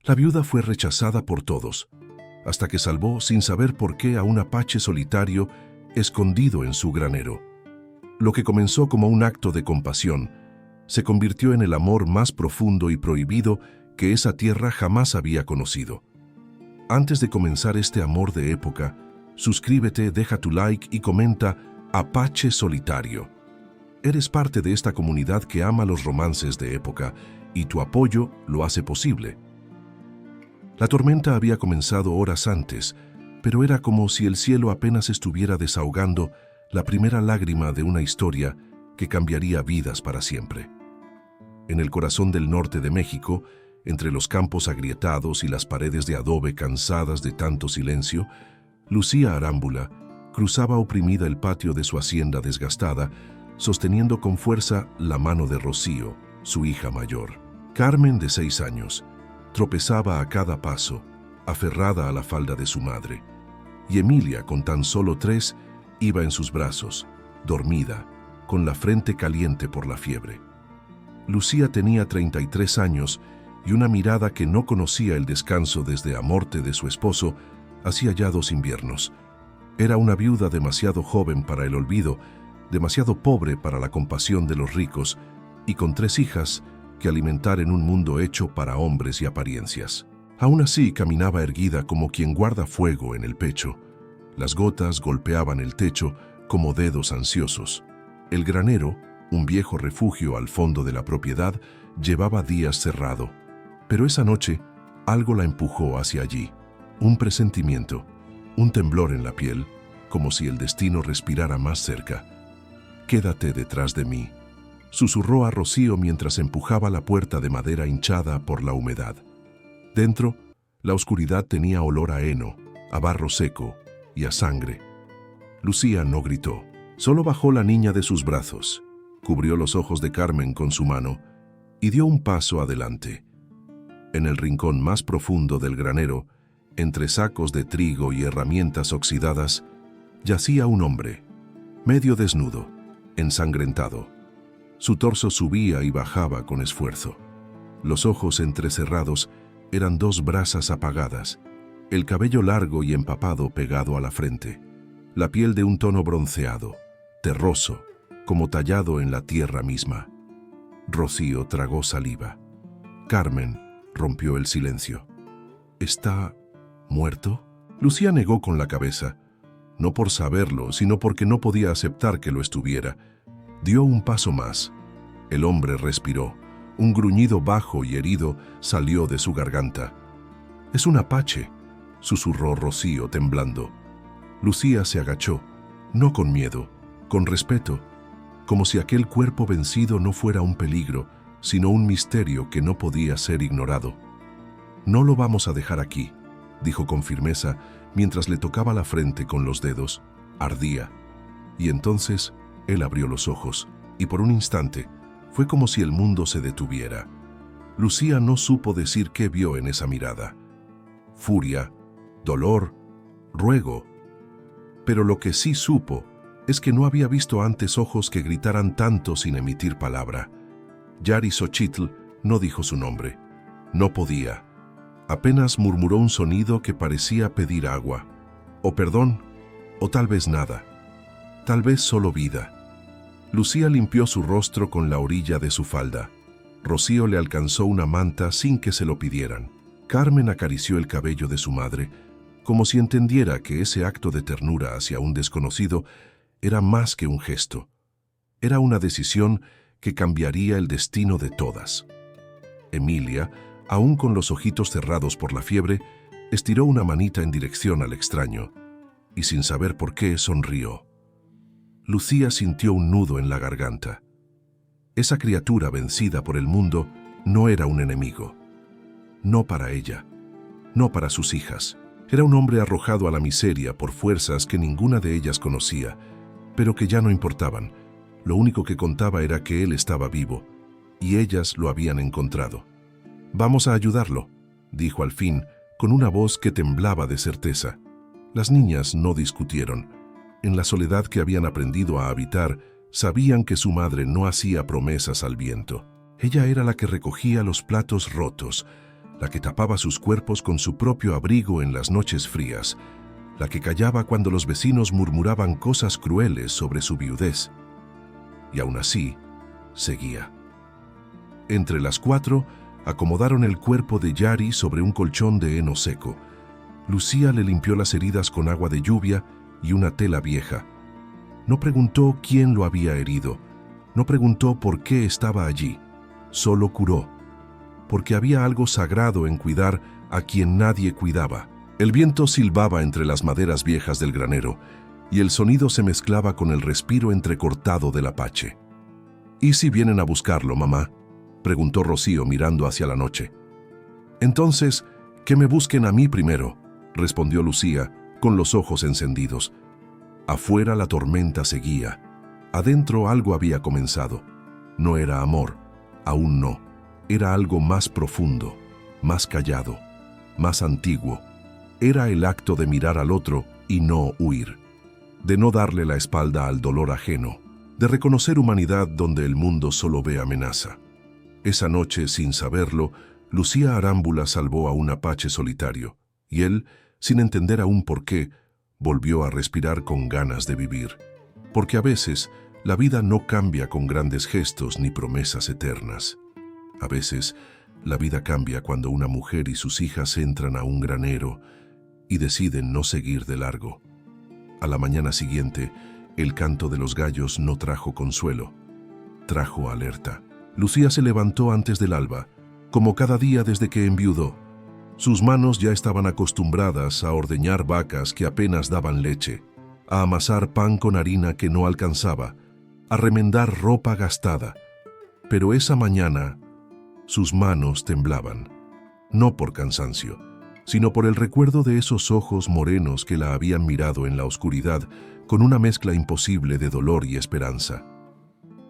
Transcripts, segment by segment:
La viuda fue rechazada por todos, hasta que salvó sin saber por qué a un apache solitario escondido en su granero. Lo que comenzó como un acto de compasión se convirtió en el amor más profundo y prohibido que esa tierra jamás había conocido. Antes de comenzar este amor de época, suscríbete, deja tu like y comenta Apache Solitario. Eres parte de esta comunidad que ama los romances de época y tu apoyo lo hace posible. La tormenta había comenzado horas antes, pero era como si el cielo apenas estuviera desahogando la primera lágrima de una historia que cambiaría vidas para siempre. En el corazón del norte de México, entre los campos agrietados y las paredes de adobe cansadas de tanto silencio, Lucía Arámbula cruzaba oprimida el patio de su hacienda desgastada, sosteniendo con fuerza la mano de Rocío, su hija mayor. Carmen, de 6 años, tropezaba a cada paso, aferrada a la falda de su madre, y Emilia, con tan solo 3, iba en sus brazos, dormida, con la frente caliente por la fiebre. Lucía tenía 33 años y una mirada que no conocía el descanso desde la muerte de su esposo hacía ya 2 inviernos. Era una viuda demasiado joven para el olvido, demasiado pobre para la compasión de los ricos, y con 3 hijas que alimentar en un mundo hecho para hombres y apariencias. Aún así caminaba erguida como quien guarda fuego en el pecho. Las gotas golpeaban el techo como dedos ansiosos. El granero, un viejo refugio al fondo de la propiedad, llevaba días cerrado. Pero esa noche algo la empujó hacia allí. Un presentimiento, un temblor en la piel, como si el destino respirara más cerca. «Quédate detrás de mí», susurró a Rocío mientras empujaba la puerta de madera hinchada por la humedad. Dentro, la oscuridad tenía olor a heno, a barro seco y a sangre. Lucía no gritó, solo bajó la niña de sus brazos, cubrió los ojos de Carmen con su mano y dio un paso adelante. En el rincón más profundo del granero, entre sacos de trigo y herramientas oxidadas, yacía un hombre, medio desnudo, ensangrentado. Su torso subía y bajaba con esfuerzo. Los ojos entrecerrados eran 2 brasas apagadas, el cabello largo y empapado pegado a la frente, la piel de un tono bronceado, terroso, como tallado en la tierra misma. Rocío tragó saliva. Carmen rompió el silencio. ¿Está muerto? Lucía negó con la cabeza, no por saberlo, sino porque no podía aceptar que lo estuviera. Dio un paso más. El hombre respiró. Un gruñido bajo y herido salió de su garganta. «Es un apache», susurró Rocío temblando. Lucía se agachó, no con miedo, con respeto, como si aquel cuerpo vencido no fuera un peligro, sino un misterio que no podía ser ignorado. «No lo vamos a dejar aquí», dijo con firmeza mientras le tocaba la frente con los dedos. Ardía. Y entonces él abrió los ojos, y por un instante fue como si el mundo se detuviera. Lucía no supo decir qué vio en esa mirada. Furia, dolor, ruego. Pero lo que sí supo es que no había visto antes ojos que gritaran tanto sin emitir palabra. Yari Xochitl no dijo su nombre. No podía. Apenas murmuró un sonido que parecía pedir agua. O perdón, o tal vez nada. Tal vez solo vida. Lucía limpió su rostro con la orilla de su falda. Rocío le alcanzó una manta sin que se lo pidieran. Carmen acarició el cabello de su madre, como si entendiera que ese acto de ternura hacia un desconocido era más que un gesto. Era una decisión que cambiaría el destino de todas. Emilia, aún con los ojitos cerrados por la fiebre, estiró una manita en dirección al extraño, y sin saber por qué sonrió. Lucía sintió un nudo en la garganta. Esa criatura vencida por el mundo no era un enemigo. No para ella, no para sus hijas. Era un hombre arrojado a la miseria por fuerzas que ninguna de ellas conocía, pero que ya no importaban. Lo único que contaba era que él estaba vivo, y ellas lo habían encontrado. «Vamos a ayudarlo», dijo al fin, con una voz que temblaba de certeza. Las niñas no discutieron. En la soledad que habían aprendido a habitar, sabían que su madre no hacía promesas al viento. Ella era la que recogía los platos rotos, la que tapaba sus cuerpos con su propio abrigo en las noches frías, la que callaba cuando los vecinos murmuraban cosas crueles sobre su viudez. Y aún así, seguía. Entre las 4, acomodaron el cuerpo de Yari sobre un colchón de heno seco. Lucía le limpió las heridas con agua de lluvia y una tela vieja. No preguntó quién lo había herido, no preguntó por qué estaba allí, solo curó, porque había algo sagrado en cuidar a quien nadie cuidaba. El viento silbaba entre las maderas viejas del granero y el sonido se mezclaba con el respiro entrecortado del apache. «¿Y si vienen a buscarlo, mamá?», preguntó Rocío mirando hacia la noche. «Entonces, que me busquen a mí primero», respondió Lucía, con los ojos encendidos. Afuera la tormenta seguía. Adentro algo había comenzado. No era amor, aún no. Era algo más profundo, más callado, más antiguo. Era el acto de mirar al otro y no huir, de no darle la espalda al dolor ajeno, de reconocer humanidad donde el mundo solo ve amenaza. Esa noche, sin saberlo, Lucía Arámbula salvó a un apache solitario, y él, sin entender aún por qué, volvió a respirar con ganas de vivir. Porque a veces, la vida no cambia con grandes gestos ni promesas eternas. A veces, la vida cambia cuando una mujer y sus hijas entran a un granero y deciden no seguir de largo. A la mañana siguiente, el canto de los gallos no trajo consuelo, trajo alerta. Lucía se levantó antes del alba, como cada día desde que enviudó. Sus manos ya estaban acostumbradas a ordeñar vacas que apenas daban leche, a amasar pan con harina que no alcanzaba, a remendar ropa gastada. Pero esa mañana, sus manos temblaban, no por cansancio, sino por el recuerdo de esos ojos morenos que la habían mirado en la oscuridad con una mezcla imposible de dolor y esperanza.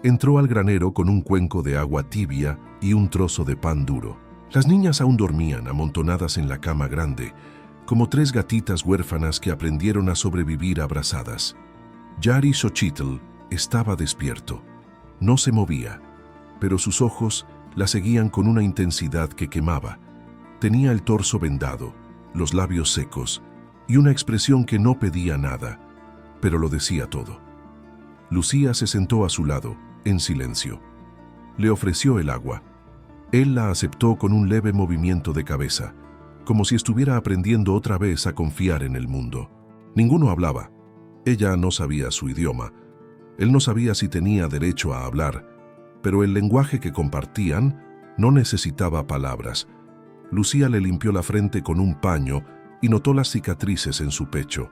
Entró al granero con un cuenco de agua tibia y un trozo de pan duro. Las niñas aún dormían amontonadas en la cama grande, como 3 gatitas huérfanas que aprendieron a sobrevivir abrazadas. Yari Xochitl estaba despierto. No se movía, pero sus ojos la seguían con una intensidad que quemaba. Tenía el torso vendado, los labios secos y una expresión que no pedía nada, pero lo decía todo. Lucía se sentó a su lado, en silencio. Le ofreció el agua. Él la aceptó con un leve movimiento de cabeza, como si estuviera aprendiendo otra vez a confiar en el mundo. Ninguno hablaba. Ella no sabía su idioma. Él no sabía si tenía derecho a hablar, pero el lenguaje que compartían no necesitaba palabras. Lucía le limpió la frente con un paño y notó las cicatrices en su pecho.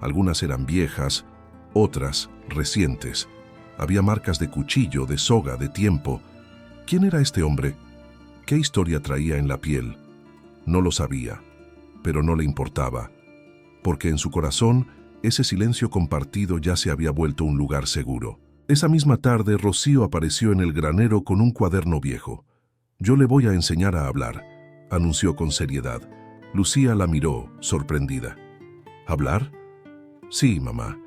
Algunas eran viejas, otras recientes. Había marcas de cuchillo, de soga, de tiempo. ¿Quién era este hombre? ¿Qué historia traía en la piel? No lo sabía, pero no le importaba, porque en su corazón ese silencio compartido ya se había vuelto un lugar seguro. Esa misma tarde, Rocío apareció en el granero con un cuaderno viejo. «Yo le voy a enseñar a hablar», anunció con seriedad. Lucía la miró, sorprendida. «¿Hablar?» «Sí, mamá.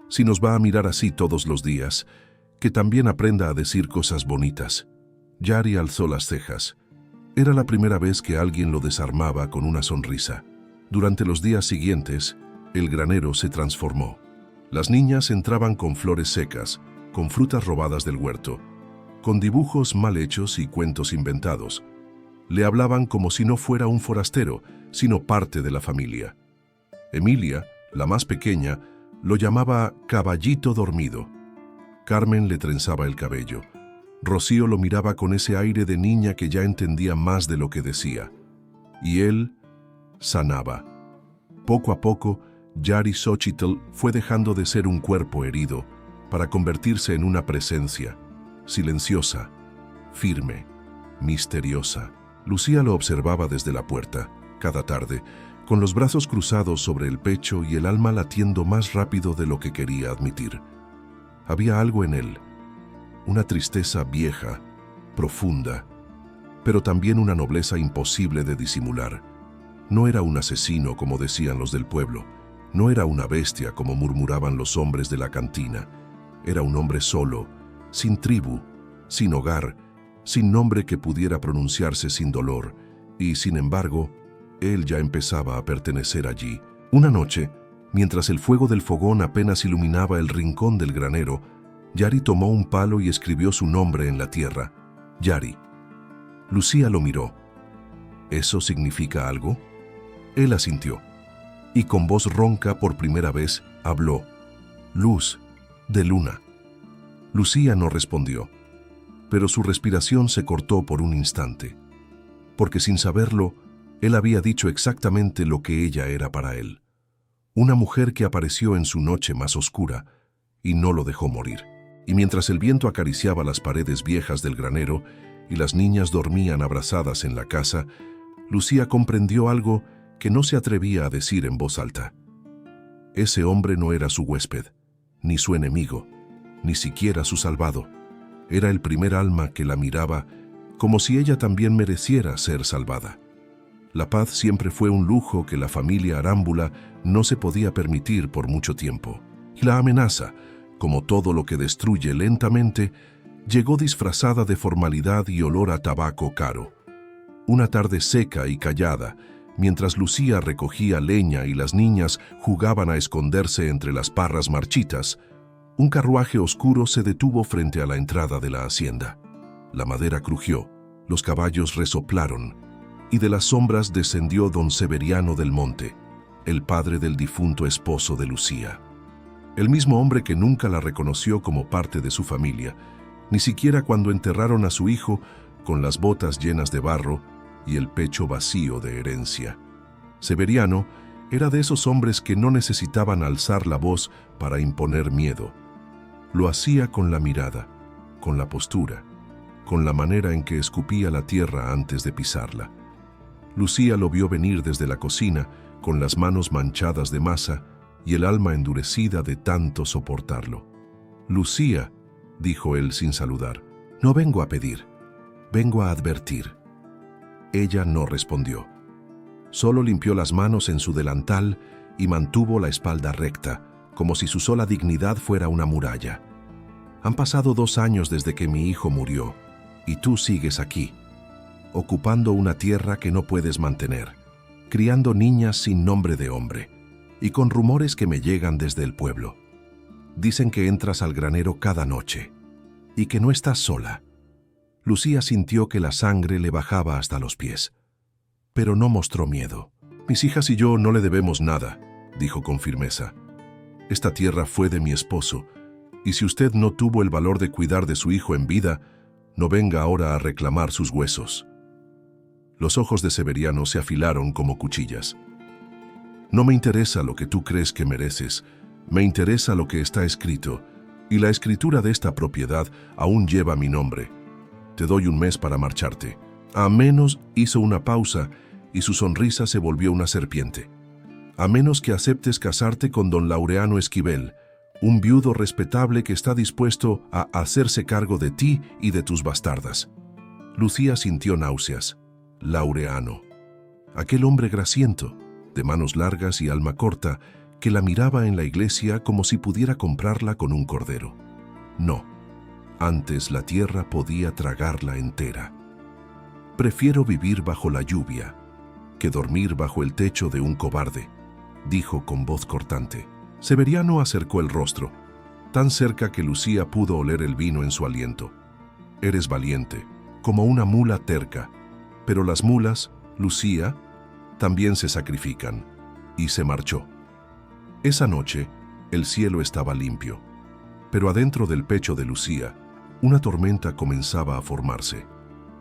Si nos va a mirar así todos los días, que también aprenda a decir cosas bonitas». Yari alzó las cejas. Era la primera vez que alguien lo desarmaba con una sonrisa. Durante los días siguientes, el granero se transformó. Las niñas entraban con flores secas, con frutas robadas del huerto, con dibujos mal hechos y cuentos inventados. Le hablaban como si no fuera un forastero, sino parte de la familia. Emilia, la más pequeña, lo llamaba caballito dormido. Carmen le trenzaba el cabello. Rocío lo miraba con ese aire de niña que ya entendía más de lo que decía. Y él sanaba. Poco a poco, Yari Xochitl fue dejando de ser un cuerpo herido para convertirse en una presencia, silenciosa, firme, misteriosa. Lucía lo observaba desde la puerta, cada tarde, con los brazos cruzados sobre el pecho y el alma latiendo más rápido de lo que quería admitir. Había algo en él, una tristeza vieja, profunda, pero también una nobleza imposible de disimular. No era un asesino como decían los del pueblo, no era una bestia como murmuraban los hombres de la cantina. Era un hombre solo, sin tribu, sin hogar, sin nombre que pudiera pronunciarse sin dolor, Y, sin embargo, él ya empezaba a pertenecer allí. Una noche, mientras el fuego del fogón apenas iluminaba el rincón del granero, Yari tomó un palo y escribió su nombre en la tierra. Yari. Lucía lo miró. ¿Eso significa algo? Él asintió, y con voz ronca por primera vez habló. Luz de luna. Lucía no respondió, pero su respiración se cortó por un instante, porque sin saberlo, él había dicho exactamente lo que ella era para él. Una mujer que apareció en su noche más oscura y no lo dejó morir. Y mientras el viento acariciaba las paredes viejas del granero y las niñas dormían abrazadas en la casa, Lucía comprendió algo que no se atrevía a decir en voz alta. Ese hombre no era su huésped, ni su enemigo, ni siquiera su salvado. Era el primer alma que la miraba como si ella también mereciera ser salvada. La paz siempre fue un lujo que la familia Arámbula no se podía permitir por mucho tiempo. Y la amenaza, como todo lo que destruye lentamente, llegó disfrazada de formalidad y olor a tabaco caro. Una tarde seca y callada, mientras Lucía recogía leña y las niñas jugaban a esconderse entre las parras marchitas, un carruaje oscuro se detuvo frente a la entrada de la hacienda. La madera crujió, los caballos resoplaron, y de las sombras descendió don Severiano del Monte, el padre del difunto esposo de Lucía. El mismo hombre que nunca la reconoció como parte de su familia, ni siquiera cuando enterraron a su hijo con las botas llenas de barro y el pecho vacío de herencia. Severiano era de esos hombres que no necesitaban alzar la voz para imponer miedo. Lo hacía con la mirada, con la postura, con la manera en que escupía la tierra antes de pisarla. Lucía lo vio venir desde la cocina, con las manos manchadas de masa y el alma endurecida de tanto soportarlo. «Lucía», dijo él sin saludar, «no vengo a pedir, vengo a advertir». Ella no respondió. Solo limpió las manos en su delantal y mantuvo la espalda recta, como si su sola dignidad fuera una muralla. «Han pasado 2 años desde que mi hijo murió, y tú sigues aquí, ocupando una tierra que no puedes mantener, criando niñas sin nombre de hombre, y con rumores que me llegan desde el pueblo. Dicen que entras al granero cada noche, y que no estás sola». Lucía sintió que la sangre le bajaba hasta los pies, pero no mostró miedo. «Mis hijas y yo no le debemos nada», dijo con firmeza. «Esta tierra fue de mi esposo, y si usted no tuvo el valor de cuidar de su hijo en vida, no venga ahora a reclamar sus huesos». Los ojos de Severiano se afilaron como cuchillas. «No me interesa lo que tú crees que mereces, me interesa lo que está escrito, y la escritura de esta propiedad aún lleva mi nombre. Te doy 1 mes para marcharte». «A menos», hizo una pausa, y su sonrisa se volvió una serpiente. «A menos que aceptes casarte con don Laureano Esquivel, un viudo respetable que está dispuesto a hacerse cargo de ti y de tus bastardas». Lucía sintió náuseas. Laureano. Aquel hombre grasiento, de manos largas y alma corta, que la miraba en la iglesia como si pudiera comprarla con un cordero. No, antes la tierra podía tragarla entera. «Prefiero vivir bajo la lluvia que dormir bajo el techo de un cobarde», dijo con voz cortante. Severiano acercó el rostro, tan cerca que Lucía pudo oler el vino en su aliento. «Eres valiente, como una mula terca, pero las mulas, Lucía, también se sacrifican», y se marchó. Esa noche, el cielo estaba limpio, pero adentro del pecho de Lucía, una tormenta comenzaba a formarse.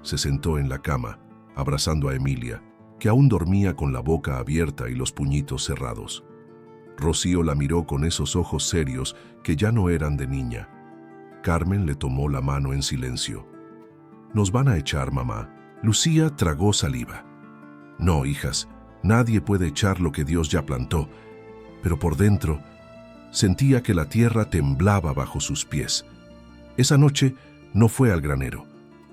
Se sentó en la cama, abrazando a Emilia, que aún dormía con la boca abierta y los puñitos cerrados. Rocío la miró con esos ojos serios que ya no eran de niña. Carmen le tomó la mano en silencio. «Nos van a echar, mamá». Lucía tragó saliva. «No, hijas, nadie puede echar lo que Dios ya plantó», pero por dentro sentía que la tierra temblaba bajo sus pies. Esa noche no fue al granero.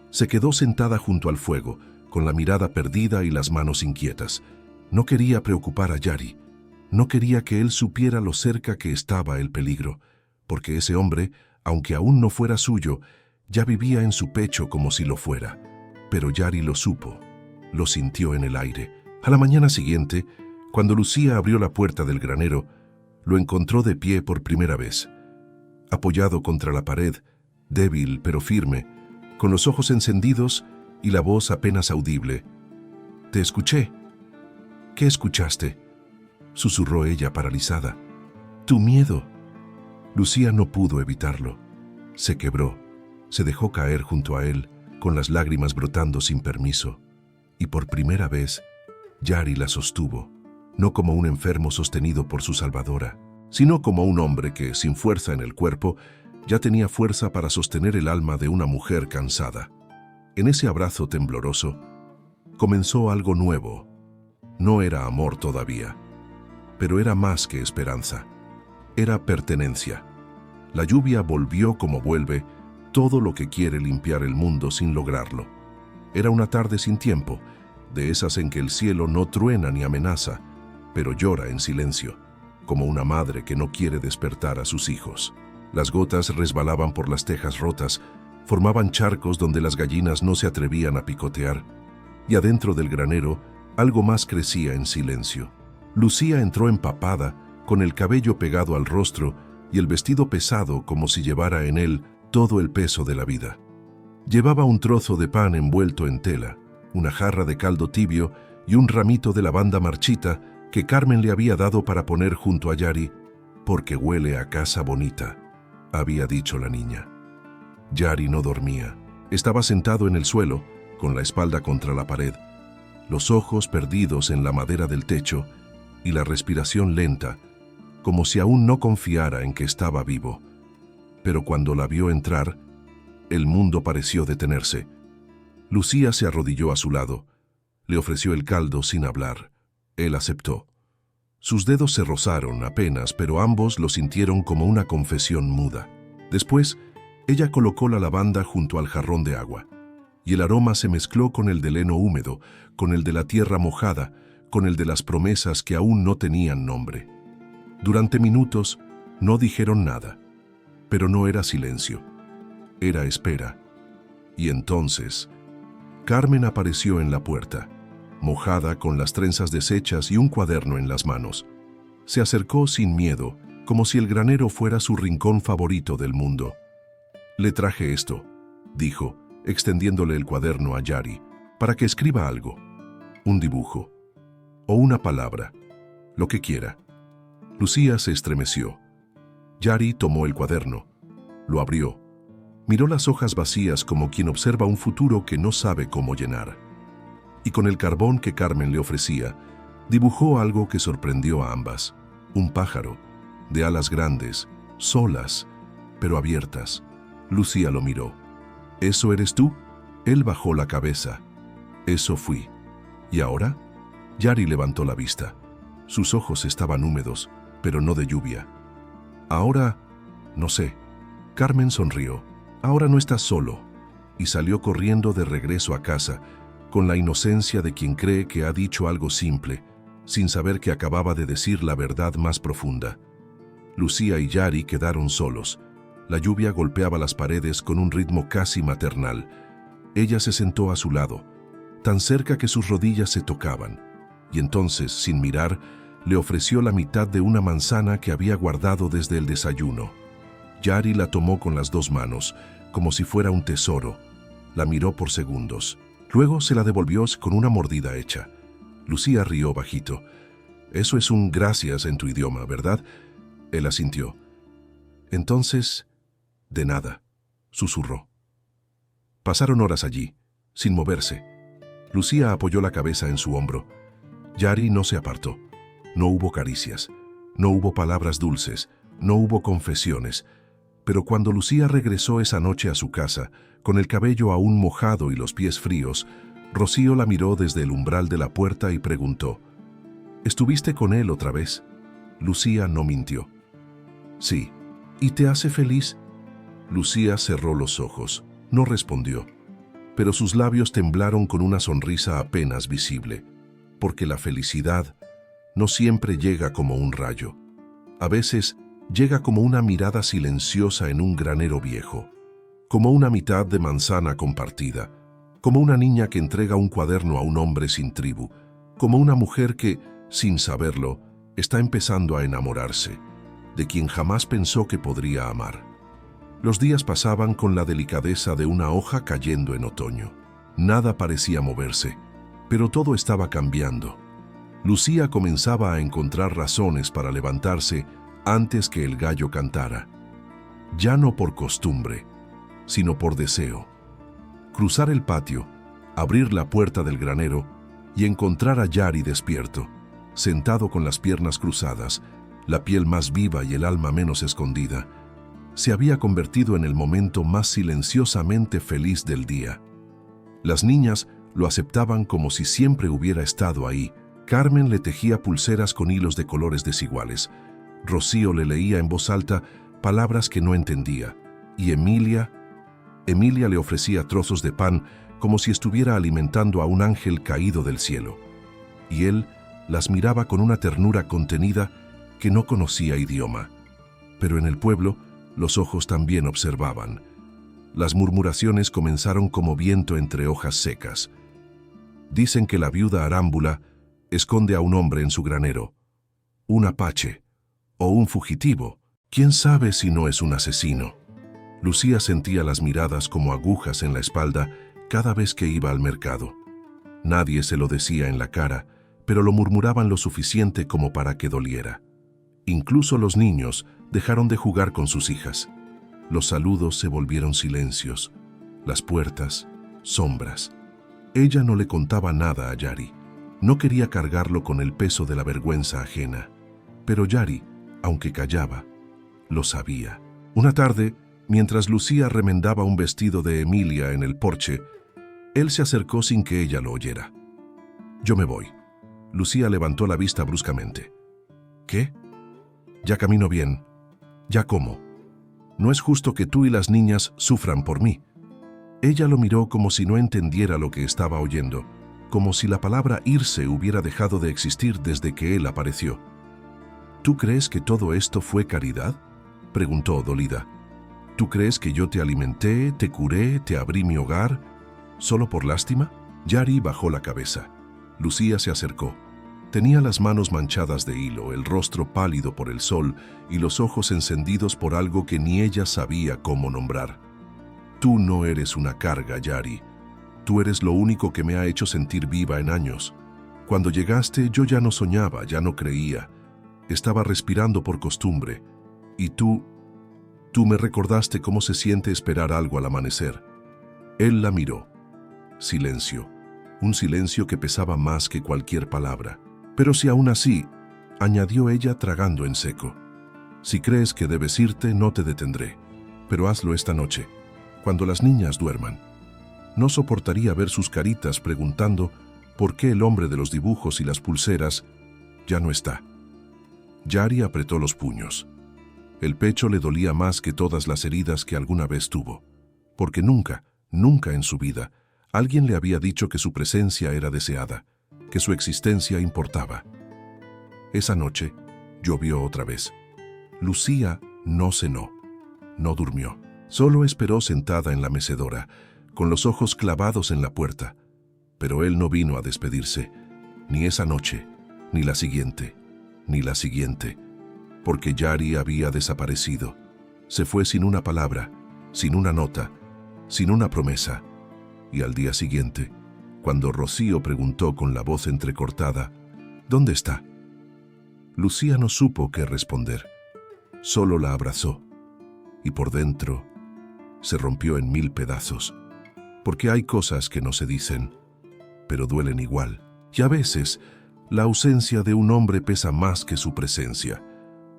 Se quedó sentada junto al fuego, con la mirada perdida y las manos inquietas. No quería preocupar a Yari. No quería que él supiera lo cerca que estaba el peligro, porque ese hombre, aunque aún no fuera suyo, ya vivía en su pecho como si lo fuera. Pero Yari lo supo, Lo sintió en el aire. A la mañana siguiente, cuando Lucía abrió la puerta del granero, lo encontró de pie por primera vez. Apoyado contra la pared, débil pero firme, con los ojos encendidos y la voz apenas audible. «Te escuché». «¿Qué escuchaste?», susurró ella paralizada. «Tu miedo». Lucía no pudo evitarlo. Se quebró, se dejó caer junto a él, con las lágrimas brotando sin permiso. Y por primera vez, Yari la sostuvo, no como un enfermo sostenido por su salvadora, sino como un hombre que, sin fuerza en el cuerpo, ya tenía fuerza para sostener el alma de una mujer cansada. En ese abrazo tembloroso, comenzó algo nuevo. No era amor todavía, pero era más que esperanza. Era pertenencia. La lluvia volvió como vuelve todo lo que quiere limpiar el mundo sin lograrlo. Era una tarde sin tiempo, de esas en que el cielo no truena ni amenaza, pero llora en silencio, como una madre que no quiere despertar a sus hijos. Las gotas resbalaban por las tejas rotas, formaban charcos donde las gallinas no se atrevían a picotear, y adentro del granero algo más crecía en silencio. Lucía entró empapada, con el cabello pegado al rostro y el vestido pesado como si llevara en él todo el peso de la vida. Llevaba un trozo de pan envuelto en tela, una jarra de caldo tibio y un ramito de lavanda marchita que Carmen le había dado para poner junto a Yari, porque huele a casa bonita, había dicho la niña. Yari no dormía. Estaba sentado en el suelo, con la espalda contra la pared, los ojos perdidos en la madera del techo y la respiración lenta, como si aún no confiara en que estaba vivo. Pero cuando la vio entrar, el mundo pareció detenerse. Lucía se arrodilló a su lado. Le ofreció el caldo sin hablar. Él aceptó. Sus dedos se rozaron apenas, pero ambos lo sintieron como una confesión muda. Después, ella colocó la lavanda junto al jarrón de agua, y el aroma se mezcló con el del heno húmedo, con el de la tierra mojada, con el de las promesas que aún no tenían nombre. Durante minutos no dijeron nada, pero no era silencio, era espera. Y entonces, Carmen apareció en la puerta, mojada, con las trenzas deshechas y un cuaderno en las manos. Se acercó sin miedo, como si el granero fuera su rincón favorito del mundo. «Le traje esto», dijo, extendiéndole el cuaderno a Yari, «para que escriba algo, un dibujo, o una palabra, lo que quiera». Lucía se estremeció. Yari tomó el cuaderno, lo abrió, miró las hojas vacías como quien observa un futuro que no sabe cómo llenar. Y con el carbón que Carmen le ofrecía, dibujó algo que sorprendió a ambas. Un pájaro, de alas grandes, solas, pero abiertas. Lucía lo miró. «¿Eso eres tú?». Él bajó la cabeza. «Eso fui». «¿Y ahora?». Yari levantó la vista. Sus ojos estaban húmedos, pero no de lluvia. «Ahora, no sé». Carmen sonrió. «Ahora no estás solo», y salió corriendo de regreso a casa, con la inocencia de quien cree que ha dicho algo simple, sin saber que acababa de decir la verdad más profunda. Lucía y Yari quedaron solos. La lluvia golpeaba las paredes con un ritmo casi maternal. Ella se sentó a su lado, tan cerca que sus rodillas se tocaban, y entonces, sin mirar, le ofreció la mitad de una manzana que había guardado desde el desayuno. Yari la tomó con las dos manos, como si fuera un tesoro. La miró por segundos. Luego se la devolvió con una mordida hecha. Lucía rió bajito. «Eso es un gracias en tu idioma, ¿verdad?». Él asintió. «Entonces, de nada», susurró. Pasaron horas allí, sin moverse. Lucía apoyó la cabeza en su hombro. Yari no se apartó. No hubo caricias, no hubo palabras dulces, no hubo confesiones. Pero cuando Lucía regresó esa noche a su casa, con el cabello aún mojado y los pies fríos, Rocío la miró desde el umbral de la puerta y preguntó: «¿Estuviste con él otra vez?». Lucía no mintió. «Sí». «¿Y te hace feliz?». Lucía cerró los ojos, no respondió, pero sus labios temblaron con una sonrisa apenas visible, porque la felicidad no siempre llega como un rayo. A veces llega como una mirada silenciosa en un granero viejo, como una mitad de manzana compartida, como una niña que entrega un cuaderno a un hombre sin tribu, como una mujer que, sin saberlo, está empezando a enamorarse, de quien jamás pensó que podría amar. Los días pasaban con la delicadeza de una hoja cayendo en otoño. Nada parecía moverse, pero todo estaba cambiando. Lucía comenzaba a encontrar razones para levantarse antes que el gallo cantara. Ya no por costumbre, sino por deseo. Cruzar el patio, abrir la puerta del granero y encontrar a Yari despierto, sentado con las piernas cruzadas, la piel más viva y el alma menos escondida, se había convertido en el momento más silenciosamente feliz del día. Las niñas lo aceptaban como si siempre hubiera estado ahí. Carmen le tejía pulseras con hilos de colores desiguales. Rocío le leía en voz alta palabras que no entendía. Y Emilia le ofrecía trozos de pan como si estuviera alimentando a un ángel caído del cielo. Y él las miraba con una ternura contenida que no conocía idioma. Pero en el pueblo, los ojos también observaban. Las murmuraciones comenzaron como viento entre hojas secas. Dicen que la viuda Arámbula esconde a un hombre en su granero, un apache o un fugitivo. ¿Quién sabe si no es un asesino? Lucía sentía las miradas como agujas en la espalda cada vez que iba al mercado. Nadie se lo decía en la cara, pero lo murmuraban lo suficiente como para que doliera. Incluso los niños dejaron de jugar con sus hijas. Los saludos se volvieron silencios, las puertas, sombras. Ella no le contaba nada a Yari. No quería cargarlo con el peso de la vergüenza ajena. Pero Yari, aunque callaba, lo sabía. Una tarde, mientras Lucía remendaba un vestido de Emilia en el porche, él se acercó sin que ella lo oyera. «Yo me voy». Lucía levantó la vista bruscamente. «¿Qué? Ya camino bien. ¿Ya cómo? No es justo que tú y las niñas sufran por mí». Ella lo miró como si no entendiera lo que estaba oyendo, como si la palabra irse hubiera dejado de existir desde que él apareció. «¿Tú crees que todo esto fue caridad?», preguntó dolida. «¿Tú crees que yo te alimenté, te curé, te abrí mi hogar, solo por lástima?». Yari bajó la cabeza. Lucía se acercó. Tenía las manos manchadas de hilo, el rostro pálido por el sol y los ojos encendidos por algo que ni ella sabía cómo nombrar. «Tú no eres una carga, Yari. Tú eres lo único que me ha hecho sentir viva en años. Cuando llegaste yo ya no soñaba, ya no creía. Estaba respirando por costumbre. Y tú me recordaste cómo se siente esperar algo al amanecer». Él la miró. Silencio. Un silencio que pesaba más que cualquier palabra. «Pero si aún así», añadió ella tragando en seco, «si crees que debes irte, no te detendré. Pero hazlo esta noche, cuando las niñas duerman. No soportaría ver sus caritas preguntando por qué el hombre de los dibujos y las pulseras ya no está». Yari apretó los puños. El pecho le dolía más que todas las heridas que alguna vez tuvo, porque nunca en su vida, alguien le había dicho que su presencia era deseada, que su existencia importaba. Esa noche, llovió otra vez. Lucía no cenó, no durmió. Solo esperó sentada en la mecedora, con los ojos clavados en la puerta. Pero él no vino a despedirse, ni esa noche, ni la siguiente, porque Yari había desaparecido. Se fue sin una palabra, sin una nota, sin una promesa. Y al día siguiente, cuando Rocío preguntó con la voz entrecortada, «¿Dónde está?», Lucía no supo qué responder. Solo la abrazó, y por dentro se rompió en 1000 pedazos, porque hay cosas que no se dicen, pero duelen igual. Y a veces, la ausencia de un hombre pesa más que su presencia,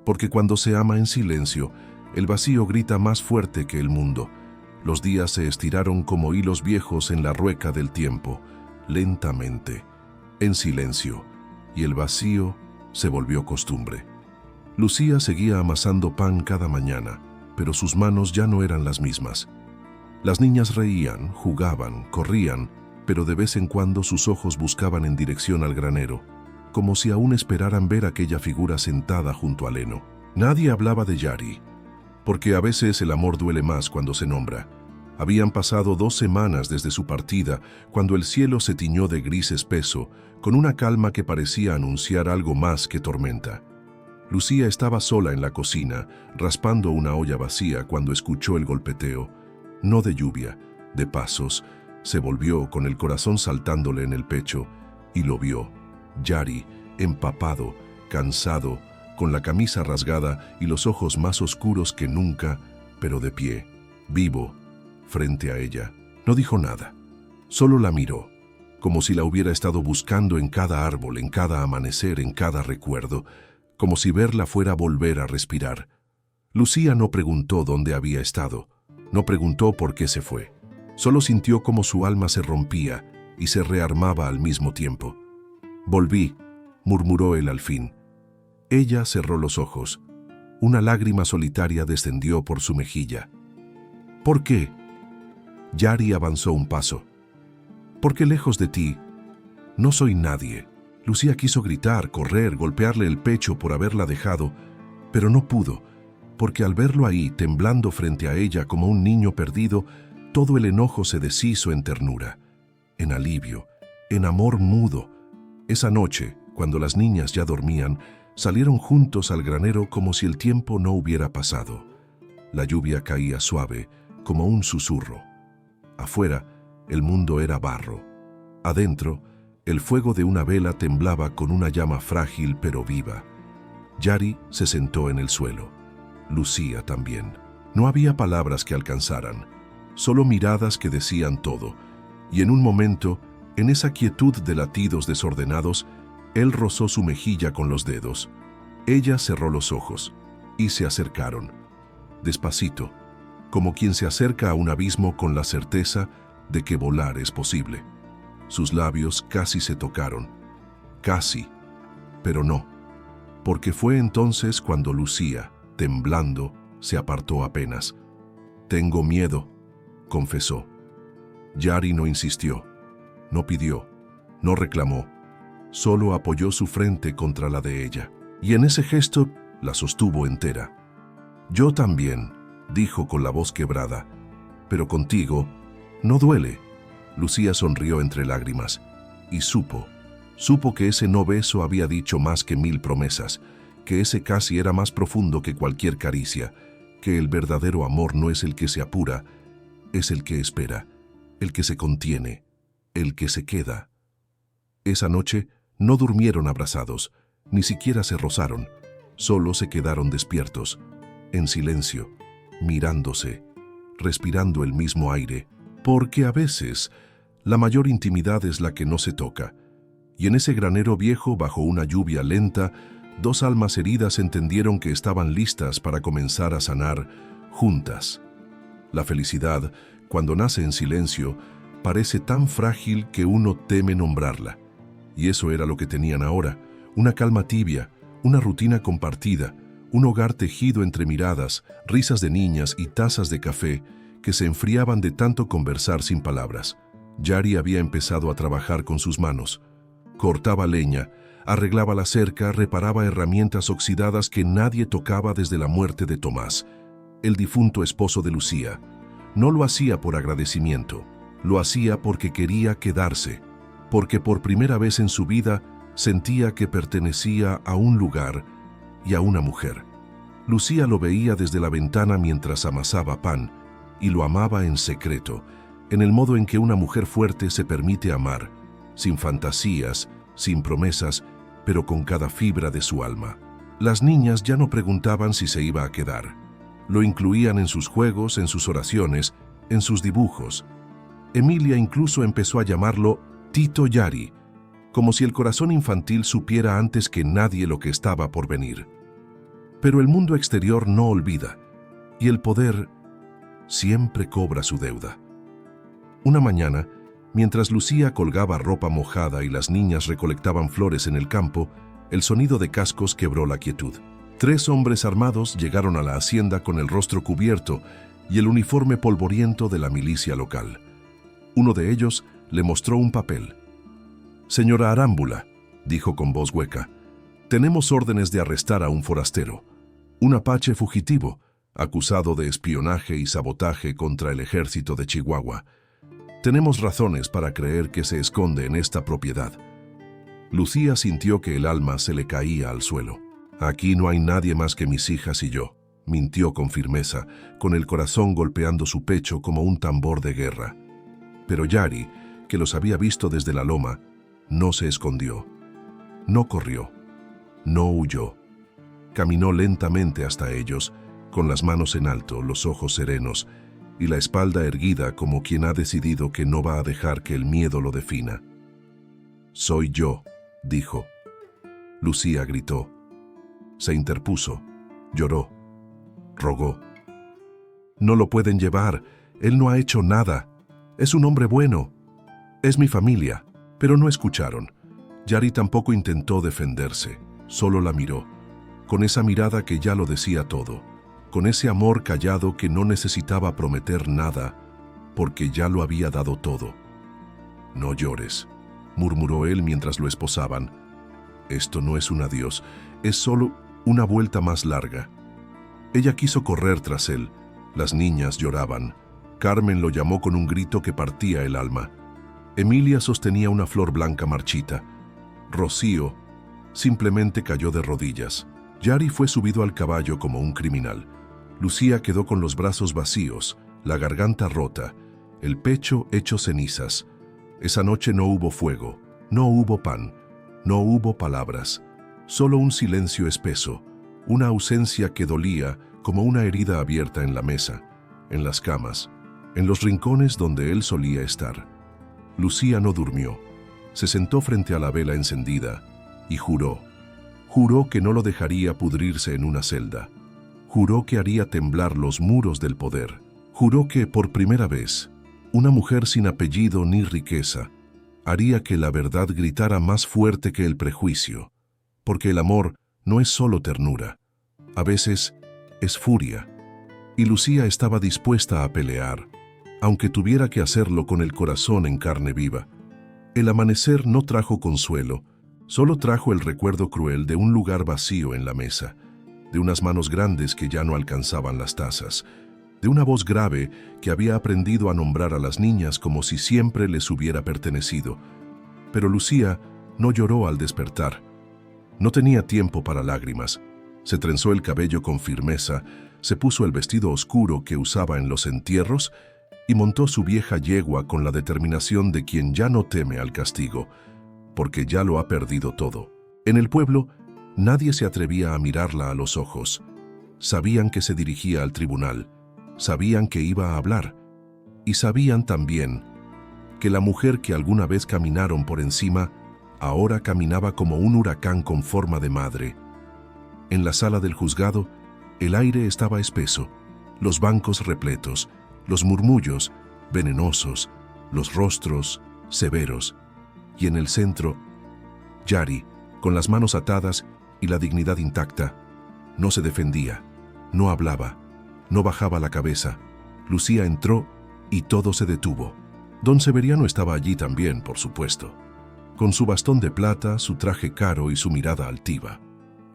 porque cuando se ama en silencio, el vacío grita más fuerte que el mundo. Los días se estiraron como hilos viejos en la rueca del tiempo, lentamente, en silencio, y el vacío se volvió costumbre. Lucía seguía amasando pan cada mañana, pero sus manos ya no eran las mismas. Las niñas reían, jugaban, corrían, pero de vez en cuando sus ojos buscaban en dirección al granero, como si aún esperaran ver aquella figura sentada junto al heno. Nadie hablaba de Yari, porque a veces el amor duele más cuando se nombra. Habían pasado 2 semanas desde su partida, cuando el cielo se tiñó de gris espeso, con una calma que parecía anunciar algo más que tormenta. Lucía estaba sola en la cocina, raspando una olla vacía cuando escuchó el golpeteo, no de lluvia, de pasos. Se volvió con el corazón saltándole en el pecho y lo vio. Yari, empapado, cansado, con la camisa rasgada y los ojos más oscuros que nunca, pero de pie, vivo, frente a ella. No dijo nada, solo la miró, como si la hubiera estado buscando en cada árbol, en cada amanecer, en cada recuerdo, como si verla fuera volver a respirar. Lucía no preguntó dónde había estado, no preguntó por qué se fue. Solo sintió como su alma se rompía y se rearmaba al mismo tiempo. «Volví», murmuró él al fin. Ella cerró los ojos. Una lágrima solitaria descendió por su mejilla. «¿Por qué?» Yari avanzó un paso. «Porque lejos de ti no soy nadie». Lucía quiso gritar, correr, golpearle el pecho por haberla dejado, pero no pudo, porque al verlo ahí, temblando frente a ella como un niño perdido, todo el enojo se deshizo en ternura, en alivio, en amor mudo. Esa noche, cuando las niñas ya dormían, salieron juntos al granero como si el tiempo no hubiera pasado. La lluvia caía suave, como un susurro. Afuera, el mundo era barro. Adentro, el fuego de una vela temblaba con una llama frágil pero viva. Yari se sentó en el suelo. Lucía también. No había palabras que alcanzaran, solo miradas que decían todo. Y en un momento, en esa quietud de latidos desordenados, él rozó su mejilla con los dedos. Ella cerró los ojos y se acercaron. Despacito, como quien se acerca a un abismo con la certeza de que volar es posible. Sus labios casi se tocaron. Casi, pero no. Porque fue entonces cuando Lucía, temblando, se apartó apenas. «Tengo miedo», confesó. Yari no insistió, no pidió, no reclamó. Solo apoyó su frente contra la de ella. Y en ese gesto la sostuvo entera. «Yo también», dijo con la voz quebrada. «Pero contigo no duele». Lucía sonrió entre lágrimas y supo que ese no beso había dicho más que 1000 promesas, que ese casi era más profundo que cualquier caricia, que el verdadero amor no es el que se apura, es el que espera, el que se contiene, el que se queda. Esa noche no durmieron abrazados, ni siquiera se rozaron, solo se quedaron despiertos, en silencio, mirándose, respirando el mismo aire, porque a veces la mayor intimidad es la que no se toca. Y en ese granero viejo, bajo una lluvia lenta, 2 almas heridas entendieron que estaban listas para comenzar a sanar juntas. La felicidad, cuando nace en silencio, parece tan frágil que uno teme nombrarla. Y eso era lo que tenían ahora, una calma tibia, una rutina compartida, un hogar tejido entre miradas, risas de niñas y tazas de café que se enfriaban de tanto conversar sin palabras. Yari había empezado a trabajar con sus manos. Cortaba leña, arreglaba la cerca, reparaba herramientas oxidadas que nadie tocaba desde la muerte de Tomás, el difunto esposo de Lucía. No lo hacía por agradecimiento, lo hacía porque quería quedarse, porque por primera vez en su vida sentía que pertenecía a un lugar y a una mujer. Lucía lo veía desde la ventana mientras amasaba pan y lo amaba en secreto, en el modo en que una mujer fuerte se permite amar, sin fantasías, sin promesas, pero con cada fibra de su alma. Las niñas ya no preguntaban si se iba a quedar. Lo incluían en sus juegos, en sus oraciones, en sus dibujos. Emilia incluso empezó a llamarlo Tito Yari, como si el corazón infantil supiera antes que nadie lo que estaba por venir. Pero el mundo exterior no olvida, y el poder siempre cobra su deuda. Una mañana, mientras Lucía colgaba ropa mojada y las niñas recolectaban flores en el campo, el sonido de cascos quebró la quietud. 3 hombres armados llegaron a la hacienda con el rostro cubierto y el uniforme polvoriento de la milicia local. Uno de ellos le mostró un papel. «Señora Arámbula», dijo con voz hueca, «tenemos órdenes de arrestar a un forastero, un apache fugitivo, acusado de espionaje y sabotaje contra el ejército de Chihuahua. Tenemos razones para creer que se esconde en esta propiedad. Lucía sintió que el alma se le caía al suelo. Aquí no hay nadie más que mis hijas y yo, mintió con firmeza, con el corazón golpeando su pecho como un tambor de guerra. Pero Yari, que los había visto desde la loma, no se escondió. No corrió. No huyó. Caminó lentamente hasta ellos, con las manos en alto, los ojos serenos y la espalda erguida como quien ha decidido que no va a dejar que el miedo lo defina. «Soy yo», dijo. Lucía gritó. Se interpuso, lloró, rogó. «No lo pueden llevar, él no ha hecho nada. Es un hombre bueno. Es mi familia». Pero no escucharon. Yari tampoco intentó defenderse, solo la miró, con esa mirada que ya lo decía todo, con ese amor callado que no necesitaba prometer nada, porque ya lo había dado todo. «No llores», murmuró él mientras lo esposaban. «Esto no es un adiós, es solo una vuelta más larga». Ella quiso correr tras él. Las niñas lloraban. Carmen lo llamó con un grito que partía el alma. Emilia sostenía una flor blanca marchita. Rocío simplemente cayó de rodillas. Yari fue subido al caballo como un criminal. Lucía quedó con los brazos vacíos, la garganta rota, el pecho hecho cenizas. Esa noche no hubo fuego, no hubo pan, no hubo palabras, solo un silencio espeso, una ausencia que dolía como una herida abierta en la mesa, en las camas, en los rincones donde él solía estar. Lucía no durmió. Se sentó frente a la vela encendida y juró que no lo dejaría pudrirse en una celda. Juró que haría temblar los muros del poder. Juró que, por primera vez, una mujer sin apellido ni riqueza haría que la verdad gritara más fuerte que el prejuicio, porque el amor no es solo ternura, a veces es furia. Y Lucía estaba dispuesta a pelear, aunque tuviera que hacerlo con el corazón en carne viva. El amanecer no trajo consuelo, solo trajo el recuerdo cruel de un lugar vacío en la mesa, de unas manos grandes que ya no alcanzaban las tazas, de una voz grave que había aprendido a nombrar a las niñas como si siempre les hubiera pertenecido. Pero Lucía no lloró al despertar. No tenía tiempo para lágrimas. Se trenzó el cabello con firmeza, se puso el vestido oscuro que usaba en los entierros y montó su vieja yegua con la determinación de quien ya no teme al castigo, porque ya lo ha perdido todo. En el pueblo, nadie se atrevía a mirarla a los ojos. Sabían que se dirigía al tribunal, sabían que iba a hablar, y sabían también que la mujer que alguna vez caminaron por encima, ahora caminaba como un huracán con forma de madre. En la sala del juzgado, el aire estaba espeso, los bancos repletos, los murmullos venenosos, los rostros severos, y en el centro, Yari, con las manos atadas y la dignidad intacta, no se defendía, no hablaba, no bajaba la cabeza. Lucía entró y todo se detuvo. Don Severiano estaba allí también, por supuesto, con su bastón de plata, su traje caro y su mirada altiva.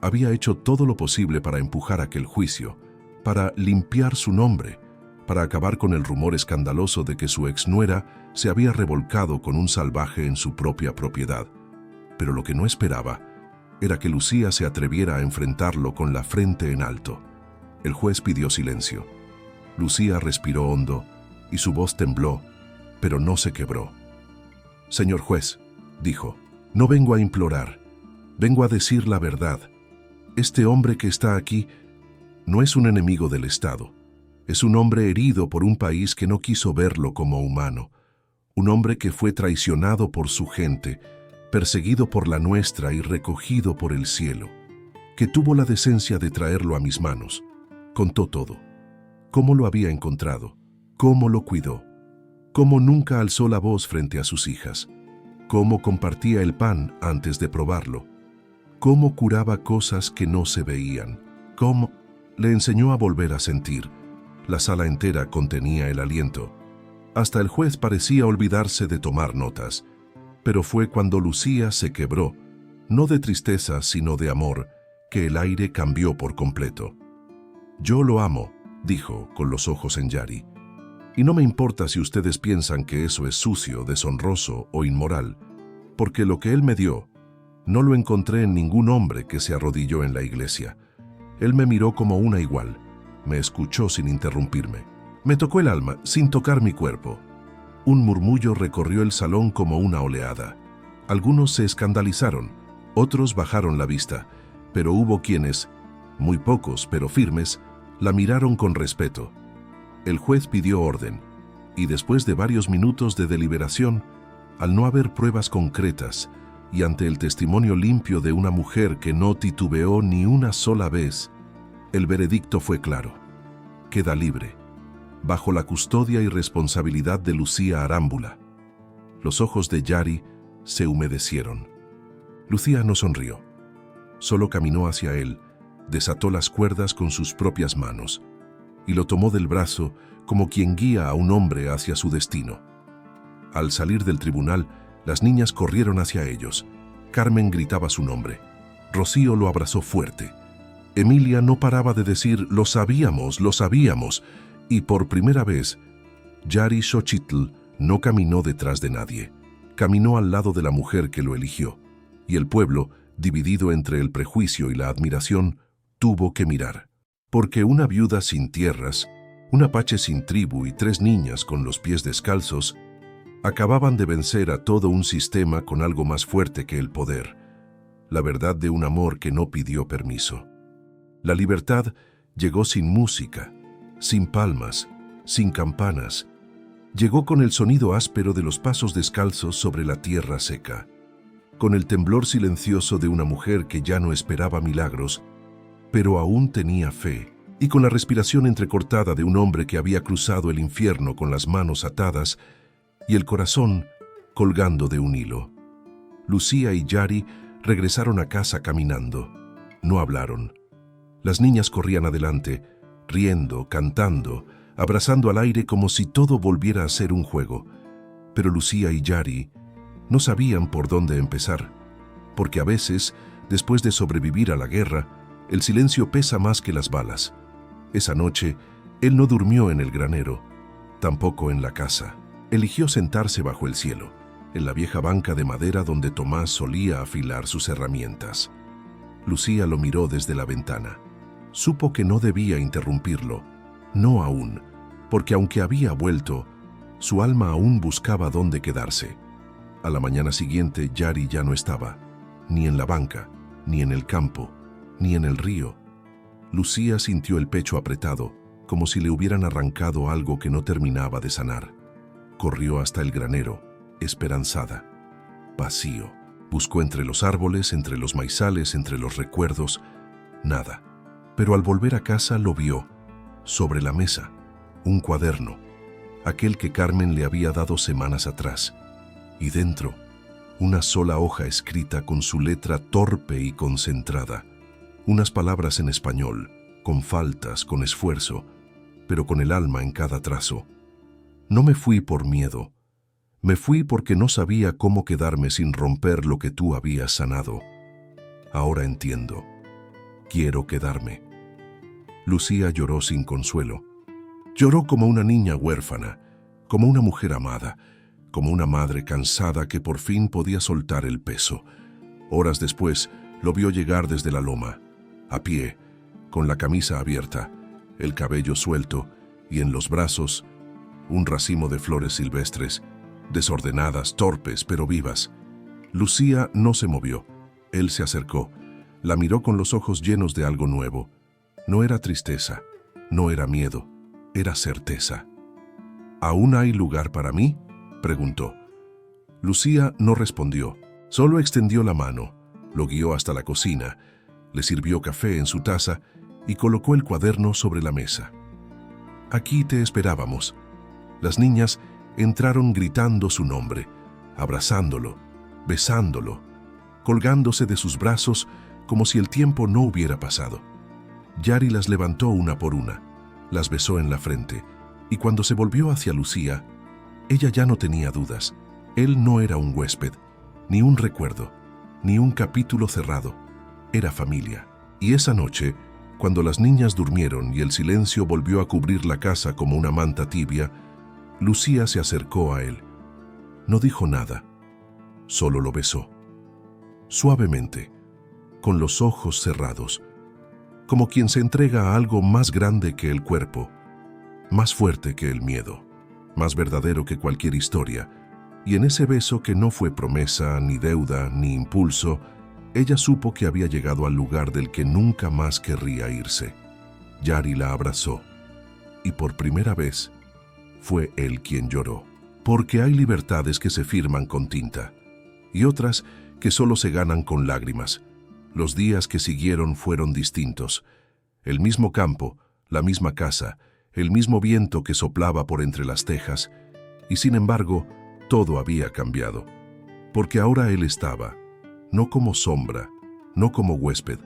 Había hecho todo lo posible para empujar aquel juicio, para limpiar su nombre, para acabar con el rumor escandaloso de que su exnuera se había revolcado con un salvaje en su propia propiedad. Pero lo que no esperaba era que Lucía se atreviera a enfrentarlo con la frente en alto. El juez pidió silencio. Lucía respiró hondo y su voz tembló, pero no se quebró. «Señor juez», dijo, «no vengo a implorar, vengo a decir la verdad. Este hombre que está aquí no es un enemigo del Estado. Es un hombre herido por un país que no quiso verlo como humano. Un hombre que fue traicionado por su gente, perseguido por la nuestra y recogido por el cielo, que tuvo la decencia de traerlo a mis manos. Contó todo. Cómo lo había encontrado, cómo lo cuidó, cómo nunca alzó la voz frente a sus hijas, cómo compartía el pan antes de probarlo, cómo curaba cosas que no se veían, cómo le enseñó a volver a sentir. La sala entera contenía el aliento. Hasta el juez parecía olvidarse de tomar notas. Pero fue cuando Lucía se quebró, no de tristeza sino de amor, que el aire cambió por completo. «Yo lo amo», dijo, con los ojos en Yari. Y no me importa si ustedes piensan que eso es sucio, deshonroso o inmoral, porque lo que él me dio, no lo encontré en ningún hombre que se arrodilló en la iglesia. Él me miró como una igual, me escuchó sin interrumpirme. Me tocó el alma sin tocar mi cuerpo. Un murmullo recorrió el salón como una oleada. Algunos se escandalizaron, otros bajaron la vista, pero hubo quienes, muy pocos pero firmes, la miraron con respeto. El juez pidió orden, y después de varios minutos de deliberación, al no haber pruebas concretas y ante el testimonio limpio de una mujer que no titubeó ni una sola vez, el veredicto fue claro. Queda libre, bajo la custodia y responsabilidad de Lucía Arámbula. Los ojos de Yari se humedecieron. Lucía no sonrió. Solo caminó hacia él, desató las cuerdas con sus propias manos y lo tomó del brazo como quien guía a un hombre hacia su destino. Al salir del tribunal, las niñas corrieron hacia ellos. Carmen gritaba su nombre. Rocío lo abrazó fuerte. Emilia no paraba de decir, lo sabíamos, y por primera vez, Yari Xochitl no caminó detrás de nadie. Caminó al lado de la mujer que lo eligió, y el pueblo, dividido entre el prejuicio y la admiración, tuvo que mirar. Porque una viuda sin tierras, un apache sin tribu y 3 niñas con los pies descalzos acababan de vencer a todo un sistema con algo más fuerte que el poder, la verdad de un amor que no pidió permiso. La libertad llegó sin música, sin palmas, sin campanas. Llegó con el sonido áspero de los pasos descalzos sobre la tierra seca, con el temblor silencioso de una mujer que ya no esperaba milagros, pero aún tenía fe, y con la respiración entrecortada de un hombre que había cruzado el infierno con las manos atadas y el corazón colgando de un hilo. Lucía y Yari regresaron a casa caminando. No hablaron. Las niñas corrían adelante, riendo, cantando, abrazando al aire como si todo volviera a ser un juego. Pero Lucía y Yari no sabían por dónde empezar, porque a veces, después de sobrevivir a la guerra, el silencio pesa más que las balas. Esa noche, él no durmió en el granero, tampoco en la casa. Eligió sentarse bajo el cielo, en la vieja banca de madera donde Tomás solía afilar sus herramientas. Lucía lo miró desde la ventana. Supo que no debía interrumpirlo, no aún, porque aunque había vuelto, su alma aún buscaba dónde quedarse. A la mañana siguiente, Yari ya no estaba, ni en la banca, ni en el campo, ni en el río. Lucía sintió el pecho apretado, como si le hubieran arrancado algo que no terminaba de sanar. Corrió hasta el granero, esperanzada. Vacío. Buscó entre los árboles, entre los maizales, entre los recuerdos. Nada. Pero al volver a casa lo vio, sobre la mesa, un cuaderno, aquel que Carmen le había dado semanas atrás. Y dentro, una sola hoja escrita con su letra torpe y concentrada. Unas palabras en español, con faltas, con esfuerzo, pero con el alma en cada trazo. No me fui por miedo. Me fui porque no sabía cómo quedarme sin romper lo que tú habías sanado. Ahora entiendo. Quiero quedarme. Lucía lloró sin consuelo. Lloró como una niña huérfana, como una mujer amada, como una madre cansada que por fin podía soltar el peso. Horas después, lo vio llegar desde la loma, a pie, con la camisa abierta, el cabello suelto y en los brazos un racimo de flores silvestres, desordenadas, torpes, pero vivas. Lucía no se movió. Él se acercó, la miró con los ojos llenos de algo nuevo. No era tristeza, no era miedo, era certeza. ¿Aún hay lugar para mí?, preguntó. Lucía no respondió, solo extendió la mano, lo guió hasta la cocina, le sirvió café en su taza y colocó el cuaderno sobre la mesa. Aquí te esperábamos. Las niñas entraron gritando su nombre, abrazándolo, besándolo, colgándose de sus brazos como si el tiempo no hubiera pasado. Yari las levantó una por una, las besó en la frente, y cuando se volvió hacia Lucía, ella ya no tenía dudas. Él no era un huésped, ni un recuerdo, ni un capítulo cerrado. Era familia. Y esa noche, Cuando las niñas durmieron y el silencio volvió a cubrir la casa como una manta tibia, Lucía se acercó a él. No dijo nada, solo lo besó. Suavemente, con los ojos cerrados, como quien se entrega a algo más grande que el cuerpo, más fuerte que el miedo, más verdadero que cualquier historia. Y en ese beso que no fue promesa, ni deuda, ni impulso, ella supo que había llegado al lugar del que nunca más querría irse. Yari la abrazó, y por primera vez fue él quien lloró. Porque hay libertades que se firman con tinta, y otras que solo se ganan con lágrimas. Los días que siguieron fueron distintos. El mismo campo, la misma casa, el mismo viento que soplaba por entre las tejas, y sin embargo, todo había cambiado. Porque ahora él estaba, no como sombra, no como huésped,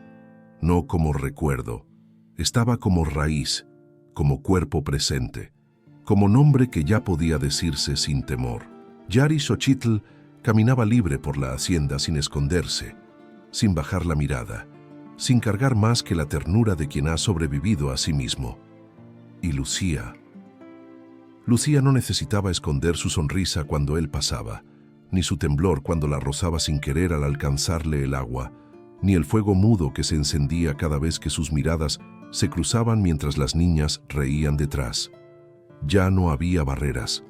no como recuerdo. Estaba como raíz, como cuerpo presente, como nombre que ya podía decirse sin temor. Yari Xochitl caminaba libre por la hacienda sin esconderse, sin bajar la mirada, sin cargar más que la ternura de quien ha sobrevivido a sí mismo. Y Lucía no necesitaba esconder su sonrisa cuando él pasaba, ni su temblor cuando la rozaba sin querer al alcanzarle el agua, ni el fuego mudo que se encendía cada vez que sus miradas se cruzaban mientras las niñas reían detrás. Ya no había barreras,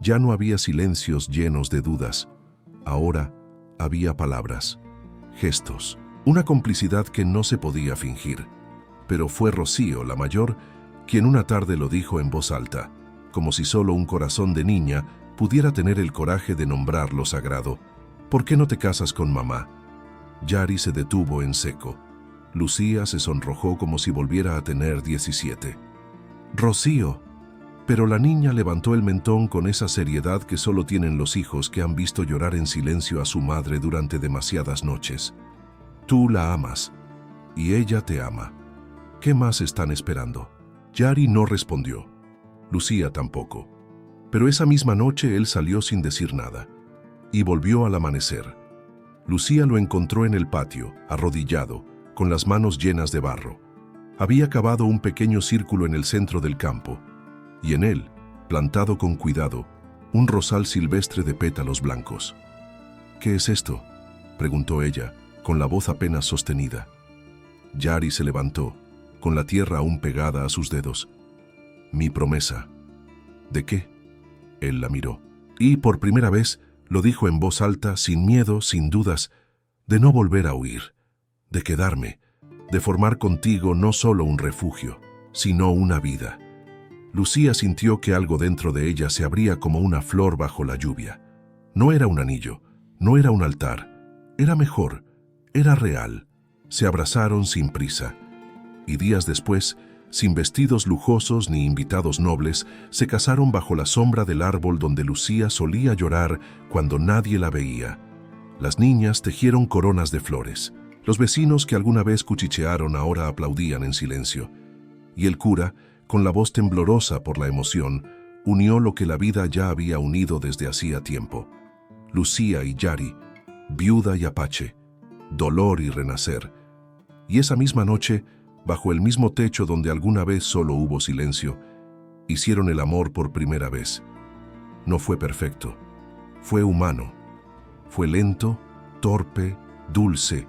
ya no había silencios llenos de dudas. Ahora había palabras, gestos, una complicidad que no se podía fingir. Pero fue Rocío, la mayor, quien una tarde lo dijo en voz alta, como si solo un corazón de niña pudiera tener el coraje de nombrar lo sagrado. ¿Por qué no te casas con mamá? Yari se detuvo en seco. Lucía se sonrojó como si volviera a tener 17. Rocío. Pero la niña levantó el mentón con esa seriedad que solo tienen los hijos que han visto llorar en silencio a su madre durante demasiadas noches. Tú la amas, y ella te ama. ¿Qué más están esperando? Yari no respondió. Lucía tampoco. Pero esa misma noche él salió sin decir nada. Y volvió al amanecer. Lucía lo encontró en el patio, arrodillado, con las manos llenas de barro. Había cavado un pequeño círculo en el centro del campo, y en él, plantado con cuidado, un rosal silvestre de pétalos blancos. ¿Qué es esto?, preguntó ella, con la voz apenas sostenida. Yari se levantó, con la tierra aún pegada a sus dedos. Mi promesa. ¿De qué? Él la miró, y por primera vez lo dijo en voz alta, sin miedo, sin dudas, de no volver a huir, de quedarme, de formar contigo no solo un refugio, sino una vida. Lucía sintió que algo dentro de ella se abría como una flor bajo la lluvia. No era un anillo, no era un altar, era mejor, era real. Se abrazaron sin prisa, y días después, sin vestidos lujosos ni invitados nobles, se casaron bajo la sombra del árbol donde Lucía solía llorar cuando nadie la veía. Las niñas tejieron coronas de flores. Los vecinos que alguna vez cuchichearon ahora aplaudían en silencio. Y el cura, con la voz temblorosa por la emoción, unió lo que la vida ya había unido desde hacía tiempo. Lucía y Yari, viuda y apache, dolor y renacer. Y esa misma noche, bajo el mismo techo donde alguna vez solo hubo silencio, hicieron el amor por primera vez. No fue perfecto, fue humano, fue lento, torpe, dulce.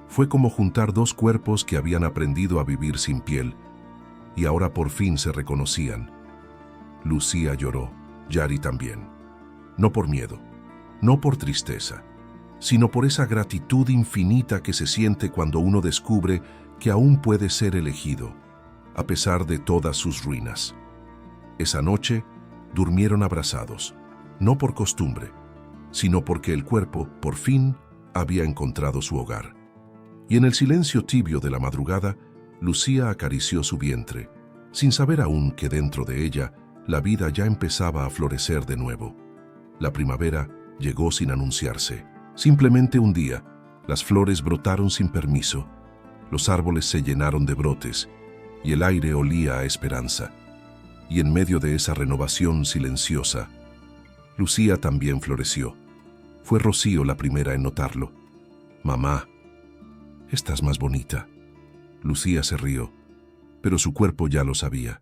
Fue como juntar dos cuerpos que habían aprendido a vivir sin piel, y ahora por fin se reconocían. Lucía lloró, Yari también. No por miedo, no por tristeza, sino por esa gratitud infinita que se siente cuando uno descubre que aún puede ser elegido, a pesar de todas sus ruinas. Esa noche durmieron abrazados, no por costumbre, sino porque el cuerpo, por fin, había encontrado su hogar. Y en el silencio tibio de la madrugada, Lucía acarició su vientre, sin saber aún que dentro de ella la vida ya empezaba a florecer de nuevo. La primavera llegó sin anunciarse. Simplemente un día, las flores brotaron sin permiso, los árboles se llenaron de brotes y el aire olía a esperanza. Y en medio de esa renovación silenciosa, Lucía también floreció. Fue Rocío la primera en notarlo. Mamá, estás más bonita. Lucía se rió, pero su cuerpo ya lo sabía.